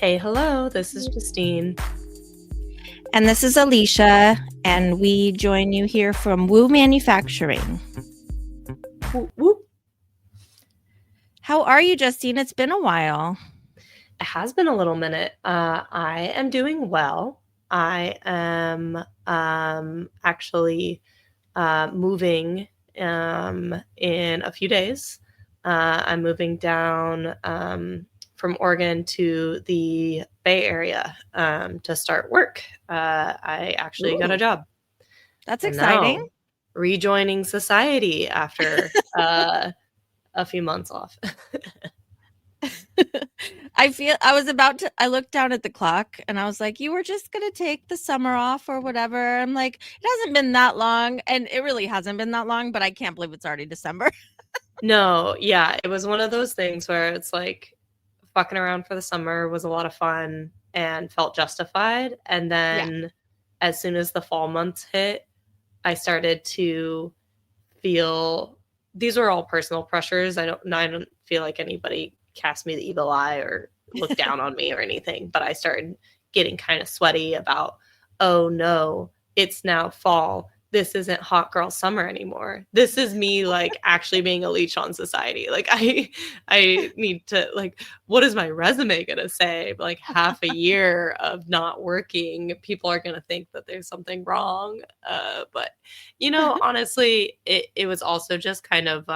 Hey, hello, this is Justine. And this is Alicia, and we join you here from Womanufacturing. Whoop, whoop. How are you, Justine? It's been a while. It has been a little minute. I am doing well. I am actually moving in a few days. I'm moving down from Oregon to the Bay Area to start work. I actually got a Ooh, job. that's I exciting. know. Rejoining society after a few months off. I looked down at the clock and I was like, you were just going to take the summer off or whatever. I'm like, it hasn't been that long. And it really hasn't been that long, but I can't believe it's already December. No, yeah, it was one of those things where it's like fucking around for the summer was a lot of fun and felt justified. And Yeah. then as soon as the fall months hit, I started to feel these were all personal pressures. I don't feel like anybody cast me the evil eye or looked down on me or anything, but I started getting kind of sweaty about, oh no, it's now fall. This isn't hot girl summer anymore. This is me like actually being a leech on society. Like I need to like what is my resume going to say? Like half a year of not working, people are going to think that there's something wrong. But honestly, it was also just kind of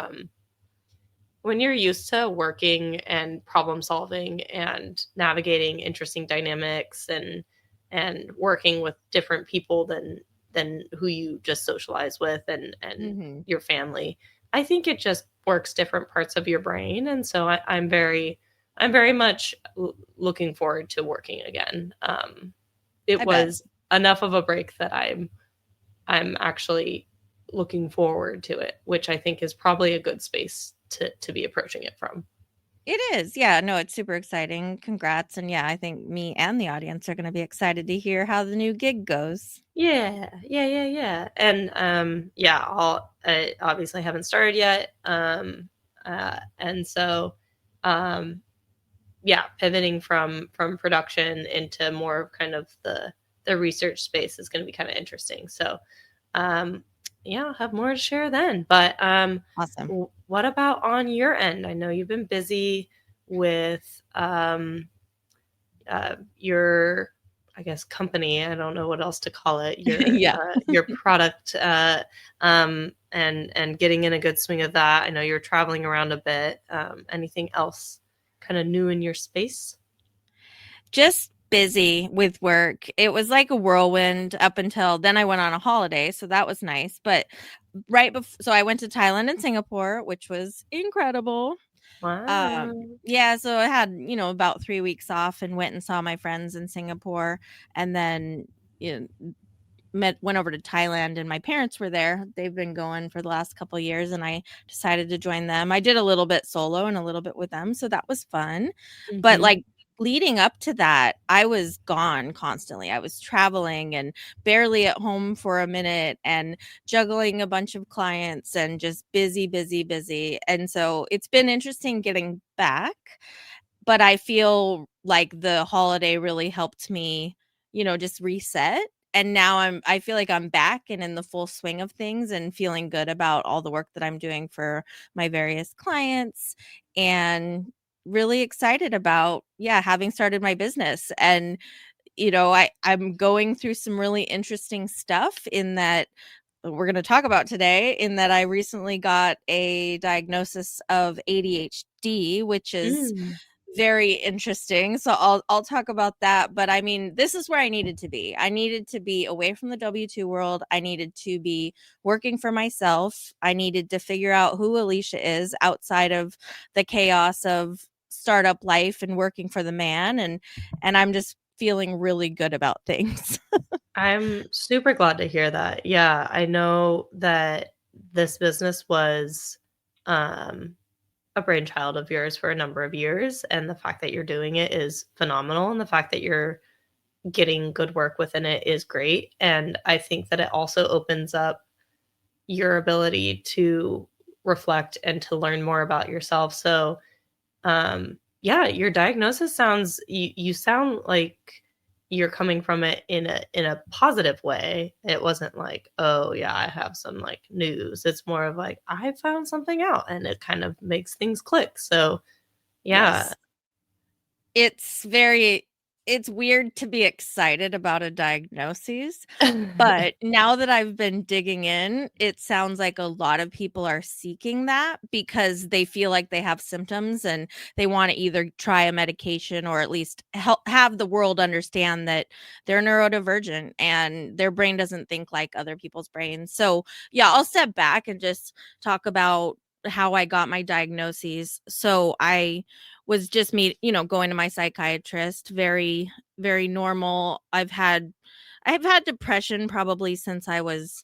when you're used to working and problem solving and navigating interesting dynamics and working with different people than who you just socialize with and Hmm. your family. I think it just works different parts of your brain, and so I'm very much looking forward to working again. It I bet. was enough of a break that I'm actually looking forward to it, which I think is probably a good space to be approaching it from. It is. Yeah. No, it's super exciting. Congrats. And yeah, I think me and the audience are going to be excited to hear how the new gig goes. Yeah, yeah, yeah, yeah. And yeah, I obviously haven't started yet. And so yeah, pivoting from production into more of kind of the research space is going to be kind of interesting. So um yeah, I'll have more to share then. But Awesome. what about on your end? I know you've been busy with your, I guess, company. I don't know what else to call it. Yeah. Your product, and getting in a good swing of that. I know you're traveling around a bit. Anything else kind of new in your space? Just busy with work. It was like a whirlwind up until then I went on a holiday, so that was nice. But right before, so I went to Thailand and Singapore, which was incredible. Wow. Yeah, so I had, about 3 weeks off and went and saw my friends in Singapore, and then, you know, went over to Thailand, and my parents were there. They've been going for the last couple of years, and I decided to join them. I did a little bit solo and a little bit with them, so that was fun. But Hmm. like leading up to that, I was gone constantly. I was traveling and barely at home for a minute and juggling a bunch of clients and just busy, busy, busy. And so it's been interesting getting back, but I feel like the holiday really helped me, just reset. And now I feel like I'm back and in the full swing of things and feeling good about all the work that I'm doing for my various clients and really excited about, yeah, having started my business. And I'm going through some really interesting stuff in that we're going to talk about today, in that I recently got a diagnosis of ADHD, which is Mm. very interesting. So I'll talk about that, but I mean, this is where I needed to be. I needed to be away from the W2 world. I needed to be working for myself. I needed to figure out who Alicia is outside of the chaos of startup life and working for the man, and I'm just feeling really good about things. I'm super glad to hear that. Yeah, I know that this business was um, a brainchild of yours for a number of years, and the fact that you're doing it is phenomenal, and the fact that you're getting good work within it is great. And I think that it also opens up your ability to reflect and to learn more about yourself. So, yeah, your diagnosis sounds, you sound like you're coming from it in a positive way. It wasn't like, oh yeah, I have some like news. It's more of like, I found something out and it kind of makes things click. So yeah. Yes. It's weird to be excited about a diagnosis, but now that I've been digging in, it sounds like a lot of people are seeking that because they feel like they have symptoms and they want to either try a medication or at least help have the world understand that they're neurodivergent and their brain doesn't think like other people's brains. So, yeah, I'll step back and just talk about how I got my diagnoses. So, I was just going to my psychiatrist, very, very normal. I've had depression probably since I was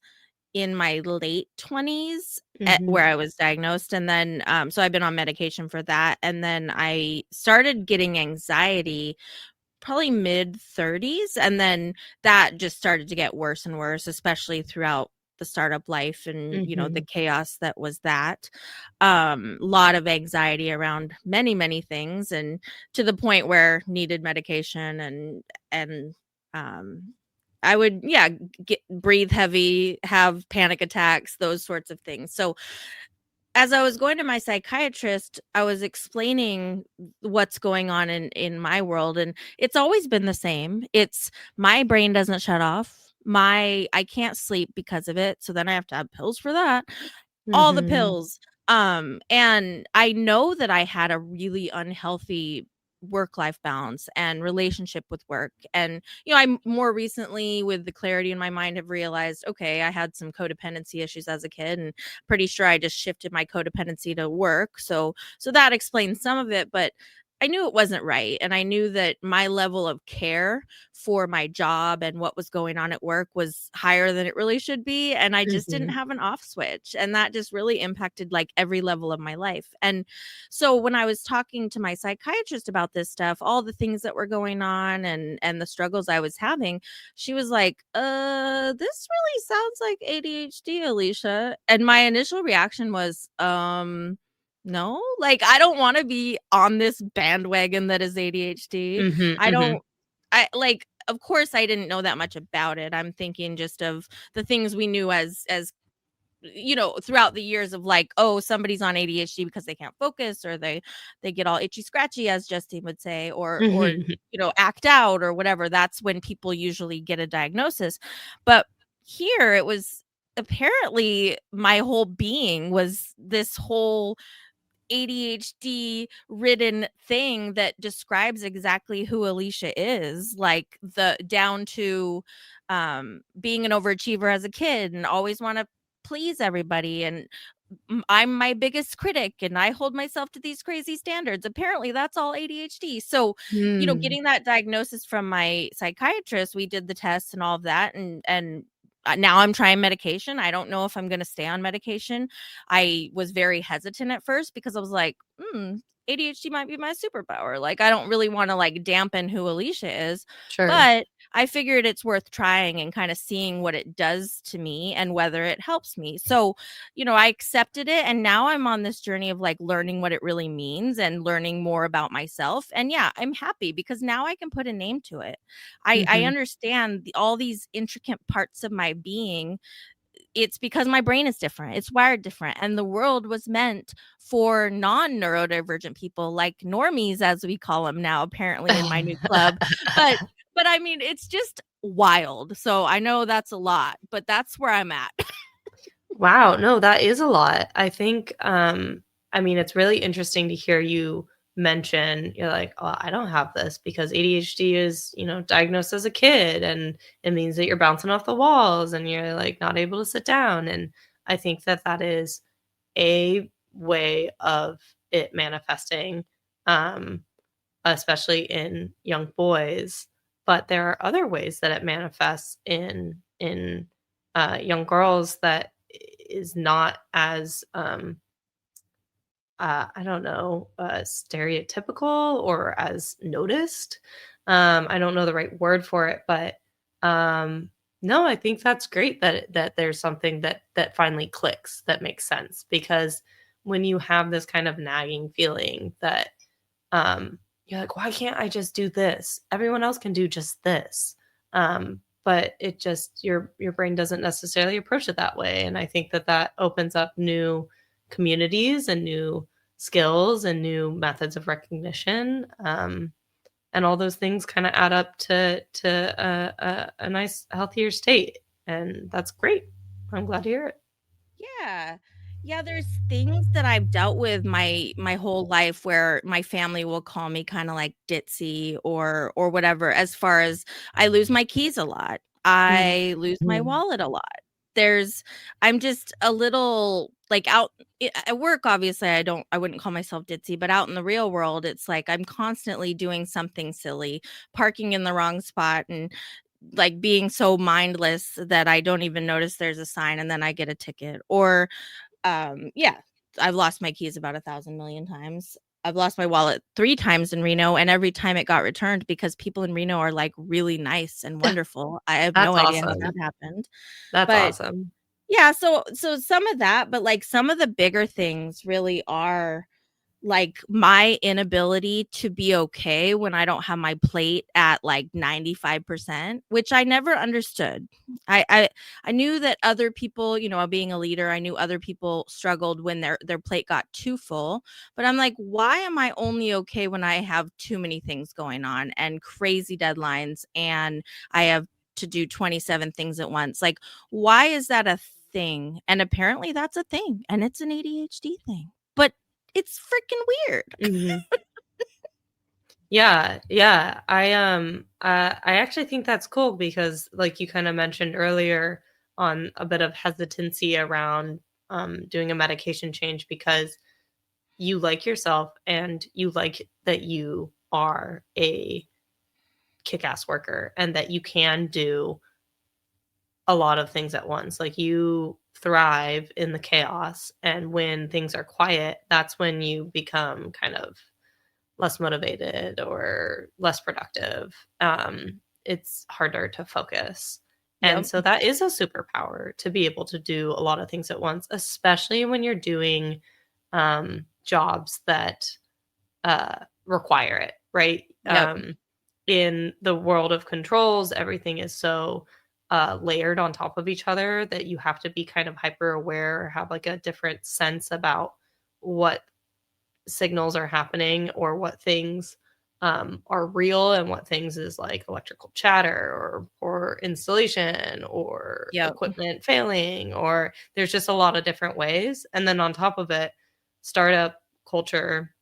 in my late 20s, where Mhm. I was diagnosed, and then, so I've been on medication for that, and then I started getting anxiety probably mid-30s, and then that just started to get worse and worse, especially throughout the startup life and, the Mhm. chaos that was that. Lot of anxiety around many, many things, and to the point where needed medication and, um, I would, yeah, breathe heavy, have panic attacks, those sorts of things. So as I was going to my psychiatrist, I was explaining what's going on in my world, and it's always been the same. It's my brain doesn't shut off. I can't sleep because of it, so then I have to have pills for that. All the Mhm. pills. And I know that I had a really unhealthy work-life balance and relationship with work. And, I more recently, with the clarity in my mind, have realized, okay, I had some codependency issues as a kid, and pretty sure I just shifted my codependency to work. So that explains some of it, but I knew it wasn't right. And I knew that my level of care for my job and what was going on at work was higher than it really should be, and I just didn't Mhm. have an off switch, and that just really impacted like every level of my life. And so when I was talking to my psychiatrist about this stuff, all the things that were going on and the struggles I was having, she was like, this really sounds like ADHD, Alicia." And my initial reaction was, no, like, I don't want to be on this bandwagon that is ADHD. Mhm. I Mhm. don't I like, of course I didn't know that much about it. I'm thinking just of the things we knew as throughout the years of like, oh, somebody's on ADHD because they can't focus, or they get all itchy scratchy, as Justine would say, or Mhm. act out or whatever. That's when people usually get a diagnosis. But here it was, apparently my whole being was this whole ADHD ridden thing that describes exactly who Alicia is, like the down to being an overachiever as a kid and always want to please everybody, and I'm my biggest critic and I hold myself to these crazy standards. Apparently that's all ADHD. So, Mm. getting that diagnosis from my psychiatrist, we did the tests and all of that, and now I'm trying medication. I don't know if I'm going to stay on medication. I was very hesitant at first because I was like, ADHD might be my superpower. Like, I don't really want to like dampen who Alicia is, Sure. but I figured it's worth trying and kind of seeing what it does to me and whether it helps me. So, I accepted it, and now I'm on this journey of like learning what it really means and learning more about myself. And yeah, I'm happy because now I can put a name to it. I Mhm. understand all these intricate parts of my being. It's because my brain is different. It's wired different. And the world was meant for non-neurodivergent people, like normies, as we call them now, apparently in my new club. But I mean, it's just wild. So I know that's a lot, but that's where I'm at. Wow, no, that is a lot. I think, I mean, it's really interesting to hear you mention, you're like, "Oh, I don't have this," because ADHD is, diagnosed as a kid, and it means that you're bouncing off the walls and you're, like, not able to sit down, and I think that that is a way of it manifesting, um, especially in young boys, but there are other ways that it manifests in young girls that is not as I don't know, stereotypical or as noticed. I don't know the right word for it, but um, no, I think that's great that there's something that finally clicks that makes sense, because when you have this kind of nagging feeling that you're like, why can't I just do this? Everyone else can do just this. But it just your brain doesn't necessarily approach it that way, and I think that that opens up new communities and new skills and new methods of recognition. And all those things kind of add up to a nice healthier state, and that's great. I'm glad to hear it. Yeah. Yeah, there's things that I've dealt with my whole life where my family will call me kind of like ditzy or whatever, as far as I lose my keys a lot. I lose my Mhm. wallet a lot. There's I'm just a little like at work, obviously I wouldn't call myself ditzy, but out in the real world it's like I'm constantly doing something silly, parking in the wrong spot and like being so mindless that I don't even notice there's a sign and then I get a ticket. Or yeah, I've lost my keys about 1,000,000,000 times. I've lost my wallet 3 times in Reno, and every time it got returned because people in Reno are like really nice and wonderful. I have no That's idea how awesome. that happened. That's But awesome. yeah, so some of that, but like some of the bigger things really are like my inability to be okay when I don't have my plate at like 95%, which I never understood. I knew that other people, being a leader, I knew other people struggled when their plate got too full, but I'm like, why am I only okay when I have too many things going on and crazy deadlines and I have to do 27 things at once? Like, why is that a thing? And apparently that's a thing and it's an ADHD thing. But it's freaking weird. Mhm. Yeah, yeah. I actually think that's cool because like you kind of mentioned earlier on a bit of hesitancy around doing a medication change because you like yourself and you like that you are a kick-ass worker and that you can do a lot of things at once. Like you thrive in the chaos, and when things are quiet, that's when you become kind of less motivated or less productive. It's harder to focus. And Yep. so that is a superpower to be able to do a lot of things at once, especially when you're doing jobs that require it, right? Yep. In the world of controls, everything is so layered on top of each other that you have to be kind of hyper aware or have like a different sense about what signals are happening or what things are real and what things is like electrical chatter or installation or Yep. equipment failing, or there's just a lot of different ways. And then on top of it, startup culture,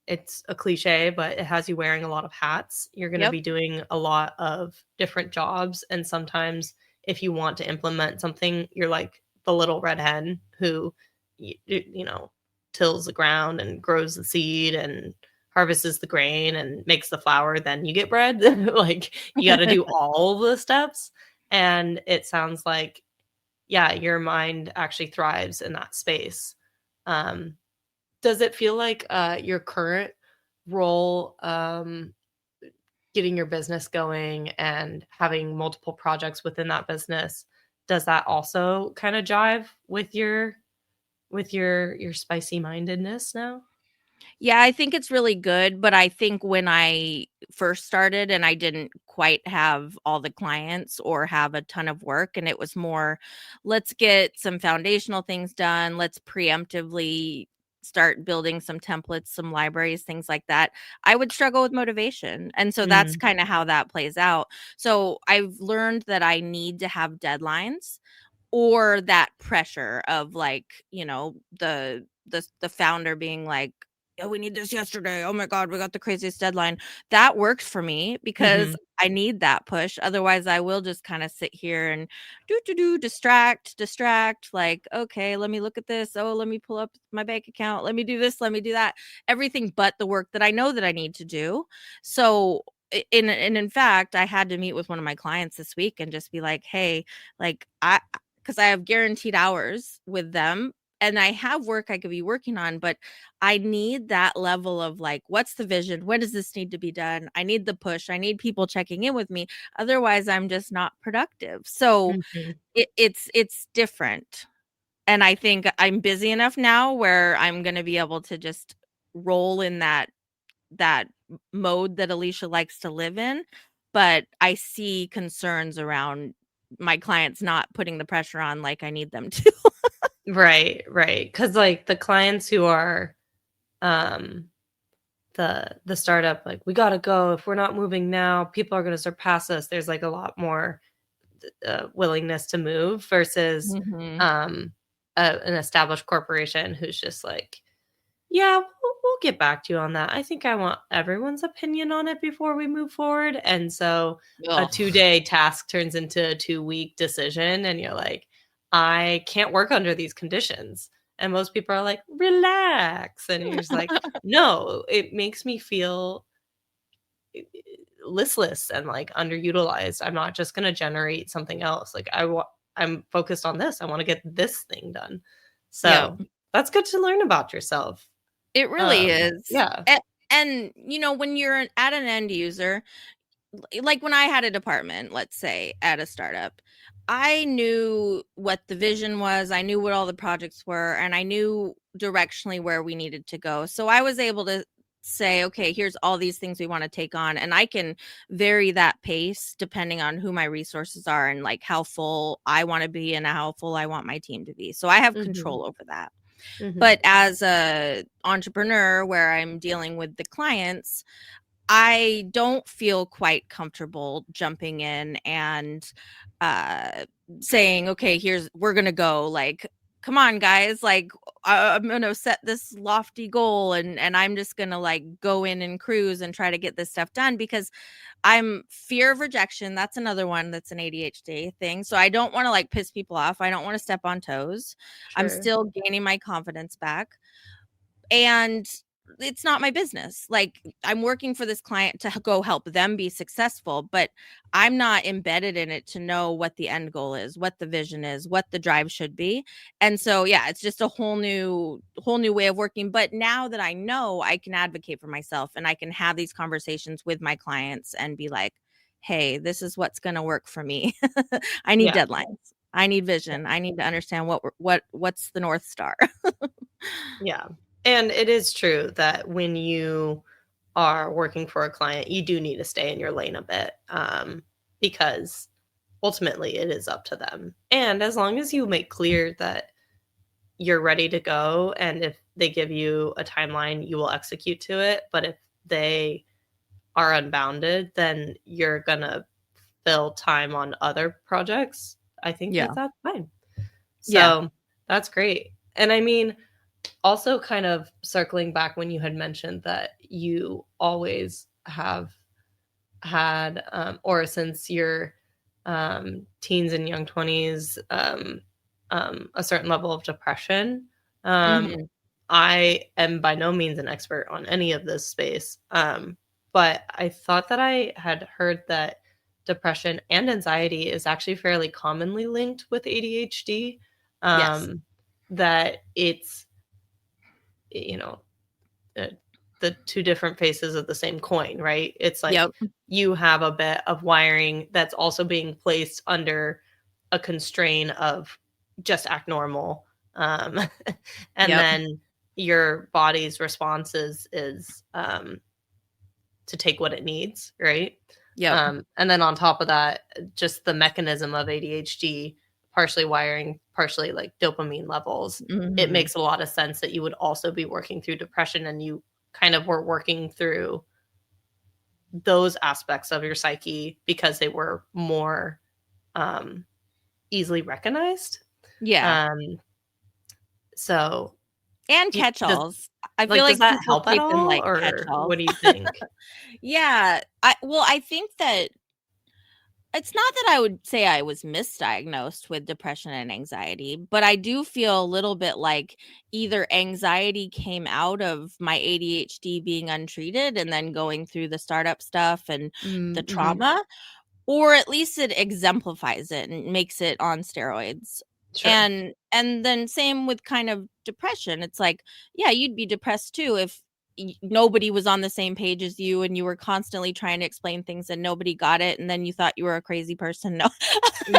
it's a cliche, but it has you wearing a lot of hats. You're going to Yep. be doing a lot of different jobs. And sometimes, if you want to implement something, you're like the little red hen who, you know, tills the ground and grows the seed and harvests the grain and makes the flour. Then you get bread. Like, you got to do all the steps. And it sounds like, yeah, your mind actually thrives in that space. Um, does it feel like, your current role, getting your business going and having multiple projects within that business, does that also kinda jive with your spicy mindedness now? Yeah, I think it's really good, but I think when I first started and I didn't quite have all the clients or have a ton of work and it was more, let's get some foundational things done, let's preemptively start building some templates, some libraries, things like that, I would struggle with motivation. And so that's Mm, kind of how that plays out. So I've learned that I need to have deadlines or that pressure of like, the founder being like, "Oh, we need this yesterday. Oh my god, we got the craziest deadline." That works for me because mhm, I need that push. Otherwise, I will just kind of sit here and do distract, like, "Okay, let me look at this. Oh, let me pull up my bank account. Let me do this, let me do that." Everything but the work that I know that I need to do. So, in fact, I had to meet with one of my clients this week and just be like, "Hey, like I because I have guaranteed hours with them and I have work I could be working on, but I need that level of like, what's the vision? When does this need to be done? I need the push. I need people checking in with me. Otherwise, I'm just not productive." So mhm. it's different. And I think I'm busy enough now where I'm going to be able to just roll in that mode that Alicia likes to live in, but I see concerns around my clients not putting the pressure on like I need them to. Right, right. Because like the clients who are the startup, like, we gotta go. If we're not moving now, people are gonna surpass us. There's like a lot more willingness to move versus Mhm. an established corporation who's just like, yeah, we'll get back to you on that. I think I want everyone's opinion on it before we move forward. And so a Ugh. 2-day task turns into a 2-week decision. And you're like, I can't work under these conditions. And most people are like, relax. And you're just like, no, it makes me feel listless and like underutilized. I'm not just going to generate something else. Like I'm focused on this. I want to get this thing done. Yep. So that's good to learn about yourself. It really is. Yeah. And when you're at an end user, like when I had a department, let's say at a startup, I knew what the vision was, I knew what all the projects were, and I knew directionally where we needed to go. So I was able to say, okay, here's all these things we want to take on, and I can vary that pace depending on who my resources are and like how full I want to be and how full I want my team to be. So I have Mhm. control over that. Mhm. But as a entrepreneur where I'm dealing with the clients, I don't feel quite comfortable jumping in and saying, okay, we're going to go, like, come on guys, like I'm going to set this lofty goal and I'm just going to like go in and cruise and try to get this stuff done because I'm fear of rejection. That's another one that's an ADHD thing. So I don't want to like piss people off. I don't want to step on toes. I'm Sure. still gaining my confidence back. And it's not my business. Like I'm working for this client to go help them be successful, but I'm not embedded in it to know what the end goal is, what the vision is, what the drive should be. And so yeah, it's just a whole new way of working. But now that I know, I can advocate for myself and I can have these conversations with my clients and be like, hey, this is what's going to work for me. I need Yeah. deadlines. I need vision. I need to understand what's the North Star. Yeah. And it is true that when you are working for a client, you do need to stay in your lane a bit, because ultimately it is up to them. And as long as you make clear that you're ready to go, and if they give you a timeline, you will execute to it. But if they are unbounded, then you're going to fill time on other projects. I think Yeah. that's fine. Yeah. So that's great. And I mean, also kind of circling back when you had mentioned that you always have had, or since your teens and young 20s, a certain level of depression. Mhm. I am by no means an expert on any of this space, but I thought that I had heard that depression and anxiety is actually fairly commonly linked with ADHD. Yes. That it's, you know, uh, the two different faces of the same coin, right? It's like Yep. you have a bit of wiring that's also being placed under a constraint of just act normal. Um, and Yep. then your body's response is to take what it needs, right? Yep. And then on top of that, just the mechanism of ADHD, partially wiring, partially like dopamine levels, it Mhm. makes a lot of sense that you would also be working through depression, and you kind of were working through those aspects of your psyche because they were more um, easily recognized. Yeah. Um, so And does catch-alls. I feel like, does like that people help at type in, all, like, or catch-alls. what do you think? Yeah. I think that it's not that I would say I was misdiagnosed with depression and anxiety, but I do feel a little bit like either anxiety came out of my ADHD being untreated and then going through the startup stuff and the Mm-hmm. trauma, or at least it exemplifies it and makes it on steroids. Sure. And then same with kind of depression. It's like, yeah, you'd be depressed too if nobody was on the same page as you and you were constantly trying to explain things and nobody got it and then you thought you were a crazy person. No.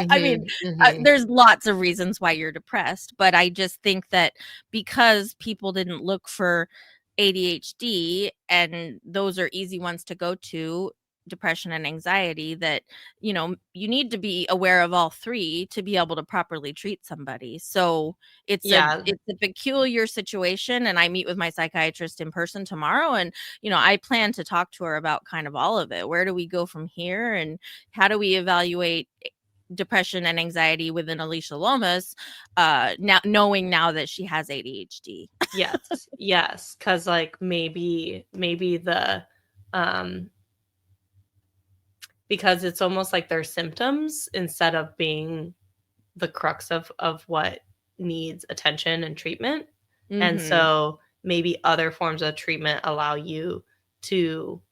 I mean, Mm-hmm. Mm-hmm. there's lots of reasons why you're depressed, but I just think that because people didn't look for ADHD, and those are easy ones to go to, depression and anxiety, that, you know, you need to be aware of all three to be able to properly treat somebody. So Yeah. it's a peculiar situation, and I meet with my psychiatrist in person tomorrow, and, you know, I plan to talk to her about kind of all of it. Where do we go from here, and how do we evaluate depression and anxiety within Alicia Lomas, now knowing now that she has ADHD? Yes. Yes. Cause like maybe the because it's almost like they're symptoms instead of being the crux of what needs attention and treatment. And Mm-hmm. so maybe other forms of treatment allow you to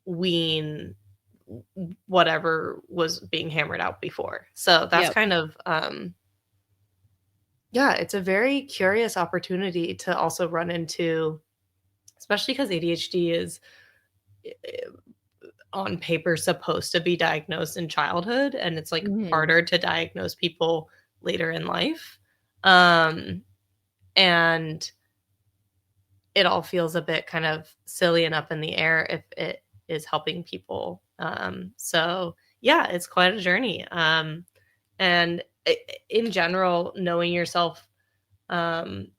wean whatever was being hammered out before. So that's Yep. kind of yeah, it's a very curious opportunity to also run into, especially because ADHD is on paper supposed to be diagnosed in childhood, and it's like Mm-hmm. harder to diagnose people later in life. Um, and it all feels a bit kind of silly and up in the air if it is helping people. So yeah, it's quite a journey. And in general, knowing yourself, and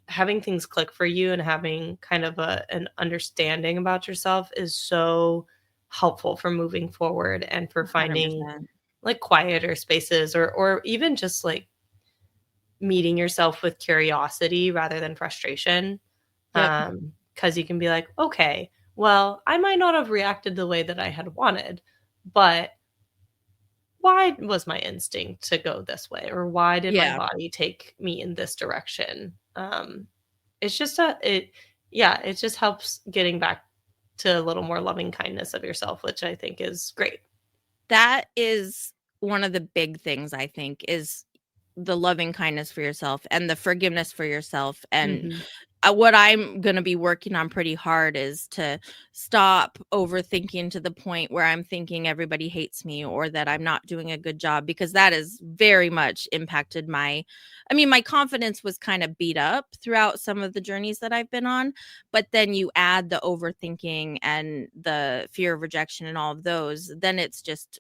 having things click for you and having kind of an understanding about yourself is so helpful for moving forward and for finding 100%. like quieter spaces, or even just like meeting yourself with curiosity rather than frustration. Yep. Because you can be like, okay, well, I might not have reacted the way that I had wanted, but why was my instinct to go this way? Or why did my Yeah. body take me in this direction? It's just it just helps getting back to a little more loving kindness of yourself, which I think is great. That is one of the big things, I think, is the loving kindness for yourself and the forgiveness for yourself. And Mhm. what I'm going to be working on pretty hard is to stop overthinking to the point where I'm thinking everybody hates me or that I'm not doing a good job, because that has very much impacted my confidence was kind of beat up throughout some of the journeys that I've been on. But then you add the overthinking and the fear of rejection and all of those, then it's just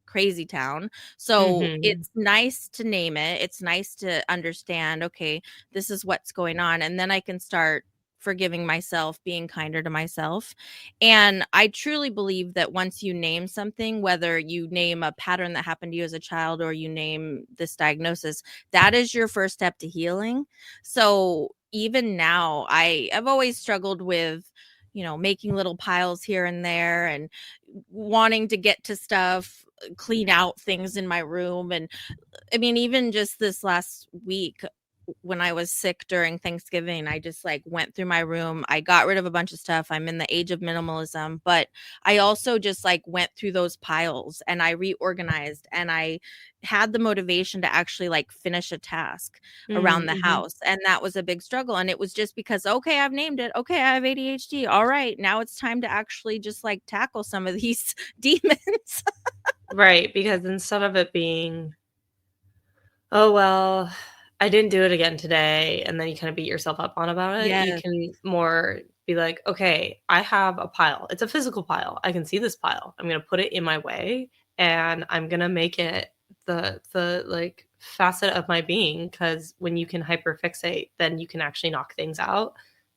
crazy town. So Mhm. it's nice to name it. It's nice to understand, okay, this is what's going on. And then I can start forgiving myself, being kinder to myself. And I truly believe that once you name something, whether you name a pattern that happened to you as a child or you name this diagnosis, that is your first step to healing. So even now, I've always struggled with, you know, making little piles here and there and wanting to get to stuff, clean out things in my room. And I mean, even just this last week when I was sick during Thanksgiving, I just like went through my room. I got rid of a bunch of stuff. I'm in the age of minimalism, but I also just like went through those piles and I reorganized, and I had the motivation to actually like finish a task around the Mhm. house. And that was a big struggle. And it was just because, okay, I've named it. Okay, I have ADHD. All right, now it's time to actually just like tackle some of these demons. Right, because instead of it being, "Oh, well, I didn't do it again today," and then you kinda beat yourself up on about it, you Yes. can more be like, "Okay, I have a pile. It's a physical pile. I can see this pile. I'm gonna put it in my way, and I'm gonna make it like, facet of my being. Because when you can hyperfixate, then you can actually knock things out,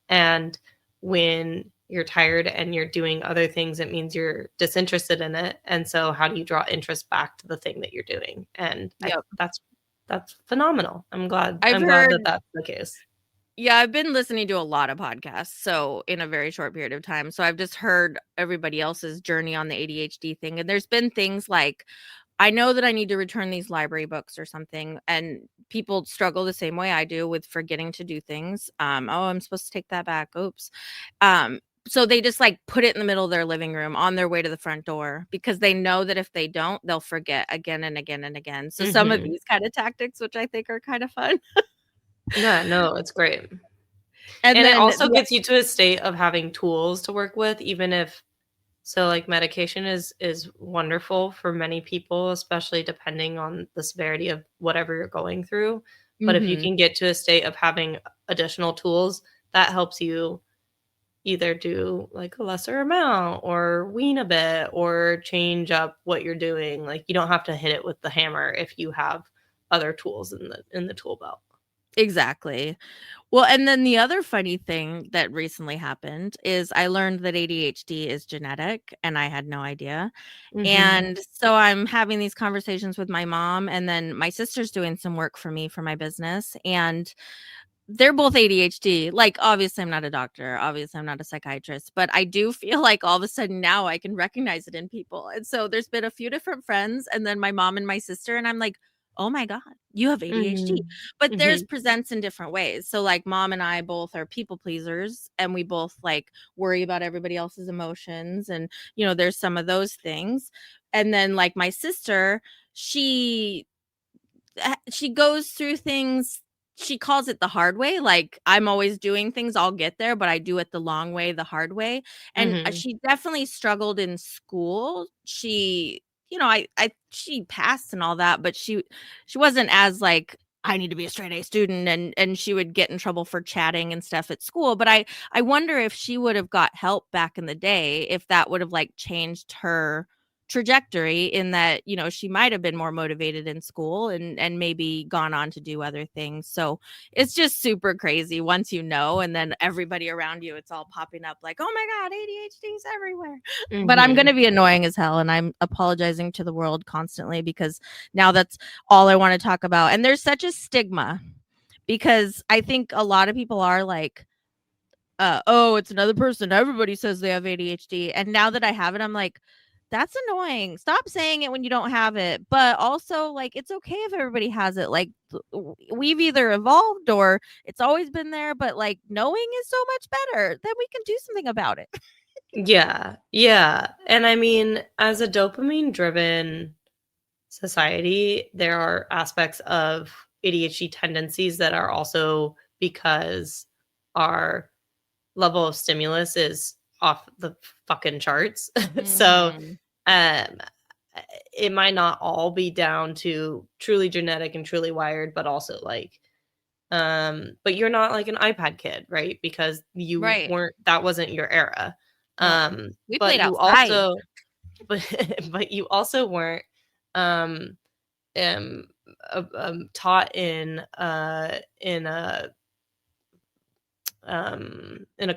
and when you're tired and you're doing other things, it means you're disinterested in it, and so how do you draw interest back to the thing that you're doing? And I Yep. that's phenomenal. I've I'm glad that heard that's the case. Yeah, I've been listening to a lot of podcasts, so in a very short period of time. So I've just heard everybody else's journey on the ADHD thing. And there's been things like, I know that I need to return these library books or something. And people struggle the same way I do with forgetting to do things. Oh, I'm supposed to take that back. Oops. Um, so they just like put it in the middle of their living room on their way to the front door because they know that if they don't, they'll forget again and again and again. So some of Mhm. these kind of tactics, which I think are kind of fun. Yeah, no, it's great. And And it then also gets you to a state of having tools to work with, even if so, like, medication is wonderful for many people, especially depending on the severity of whatever you're going through, But if you Mhm. can get to a state of having additional tools, that helps you either do like a lesser amount or wean a bit or change up what you're doing. Like you don't have to hit it with the hammer if you have other tools in the tool belt. Exactly. Well, and then the other funny thing that recently happened is I learned that ADHD is genetic, and I had no idea. Mhm. And so I'm having these conversations with my mom, and then my sister's doing some work for me for my business, and they're both ADHD. Like, obviously, I'm not a doctor. Obviously, I'm not a psychiatrist, but I do feel like all of a sudden now I can recognize it in people. And so there's been a few different friends, and then my mom and my sister, and I'm like, oh my God, you have ADHD. Mhm. But theirs Mhm. presents in different ways. So, like, mom and I both are people pleasers, and we both like worry about everybody else's emotions. And, there's some of those things. And then, like, my sister, she goes through things, she calls it the hard way. Like, I'm always doing things, I'll get there, but I do it the long way, the hard way. And Mhm. she definitely struggled in school. She passed and all that, but she wasn't as like, I need to be a straight A student, and she would get in trouble for chatting and stuff at school. But I wonder if she would have got help back in the day, if that would have like changed her trajectory, in that she might have been more motivated in school and maybe gone on to do other things. So it's just super crazy once and then everybody around you, it's all popping up like, oh my God, ADHD is everywhere. But I'm going Mhm. to be annoying as hell, and I'm apologizing to the world constantly because now that's all I want to talk about. And there's such a stigma, because I think a lot of people are like, oh, it's another person, everybody says they have ADHD. And now that I have it, I'm like, that's annoying. Stop saying it when you don't have it. But also, like, it's okay if everybody has it. Like, we've either evolved or it's always been there, but like, knowing is so much better. Then we can do something about it. Yeah. Yeah. And I mean, as a dopamine driven society, there are aspects of ADHD tendencies that are also because our level of stimulus is off the fucking charts. So, Mhm. um, it might not all be down to truly genetic and truly wired, but also like, but you're not like an iPad kid, right? Because you Right. weren't, that wasn't your era. No. We But played you outside. also, but but you also weren't, um, um, taught in a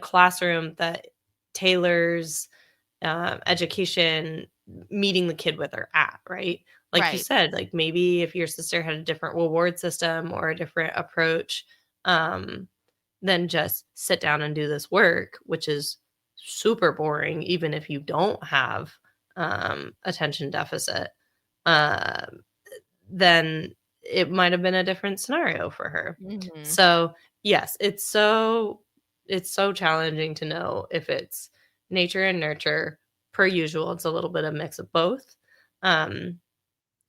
classroom that tailors education meeting the kid where they're at, right? Like you Right. said, like maybe if your sister had a different reward system or a different approach, um, than just sit down and do this work, which is super boring, even if you don't have attention deficit, uh, then it might have been a different scenario for her. Mhm. So yes, it's so challenging to know if it's nature and nurture. Per usual, it's a little bit of mix of both. Um,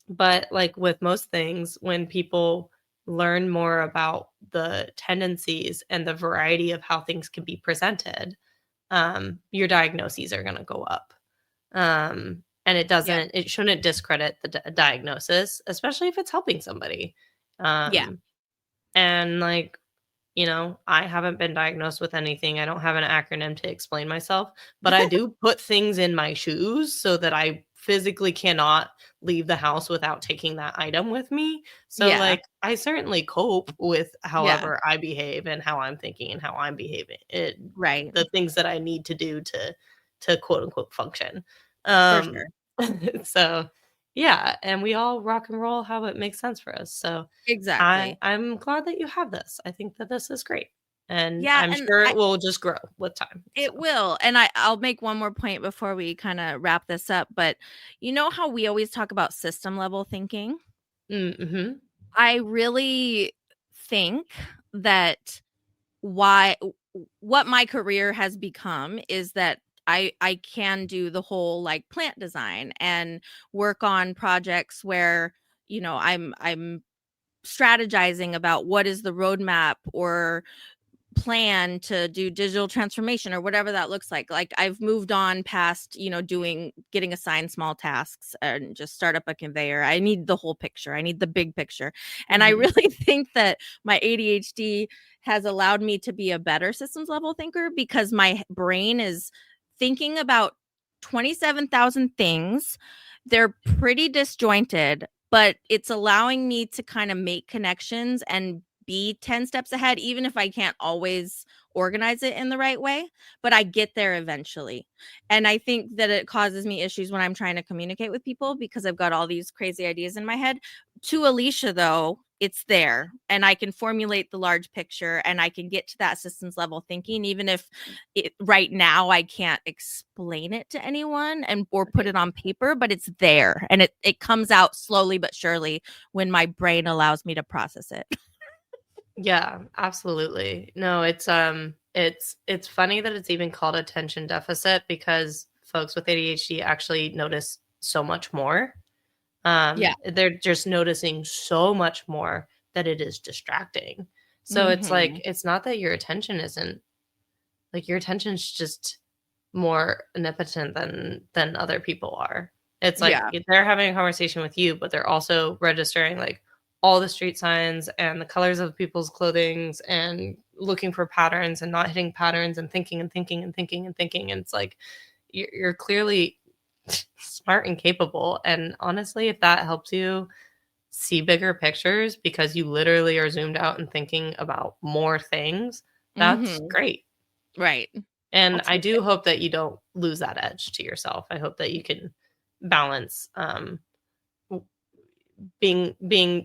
but like with most things, when people learn more about the tendencies and the variety of how things can be presented, your diagnoses are going to go up. And Yep. it shouldn't discredit the diagnosis, especially if it's helping somebody. Yeah. Um, and like, I haven't been diagnosed with anything. I don't have an acronym to explain myself, but I do put things in my shoes so that I physically cannot leave the house without taking that item with me. So, Yeah. like, I certainly cope with Yeah. however I behave and how I'm thinking and how I'm behaving. Right. The things that I need to do to quote unquote function. For sure. Um, so yeah, and we all rock and roll how it makes sense for us. So Exactly. I'm glad that you have this. I think that this is great, and Yeah. I'm And sure it will just grow with time. So, it will. And I'll make one more point before we kind of wrap this up. But you know how we always talk about system level thinking? mhm, I really think that why what my career has become is that I can do the whole like plant design and work on projects where I'm strategizing about what is the roadmap, or plan to do digital transformation or whatever that looks like. Like I've moved on past, getting assigned small tasks and just start up a conveyor. I need the whole picture. I need the big picture. And I really think that my ADHD has allowed me to be a better systems level thinker because my brain is thinking about 27,000 things. They're pretty disjointed, but it's allowing me to kind of make connections and be 10 steps ahead, even if I can't always organize it in the right way, but I get there eventually. And I think that it causes me issues when I'm trying to communicate with people because I've got all these crazy ideas in my head. To Alicia, though, it's there and I can formulate the large picture and I can get to that systems level thinking, even if right now I can't explain it to anyone or put it on paper, but it's there and it comes out slowly but surely when my brain allows me to process it. Yeah, absolutely. No, it's funny that it's even called attention deficit because folks with ADHD actually notice so much more. They're just noticing so much more that it is distracting. So it's like, it's not that your attention isn't, like, your attention's just more omnipotent than other people are. It's like they're having a conversation with you, but they're also registering like all the street signs and the colors of people's clothings and looking for patterns and not hitting patterns and thinking and thinking and thinking and thinking. And it's like, you're clearly smart and capable. And honestly, if that helps you see bigger pictures because you literally are zoomed out and thinking about more things, that's great. Right. And I do hope that you don't lose that edge to yourself. I hope that you can balance being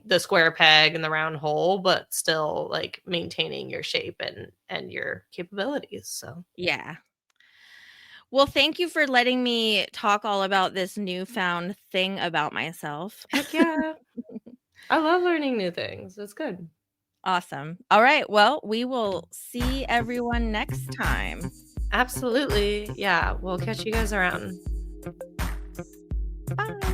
the square peg in the round hole, but still like maintaining your shape and your capabilities. So yeah. Well, thank you for letting me talk all about this newfound thing about myself. Heck yeah. I love learning new things. It's good. Awesome. All right. Well, we will see everyone next time. Absolutely. Yeah. We'll catch you guys around. Bye.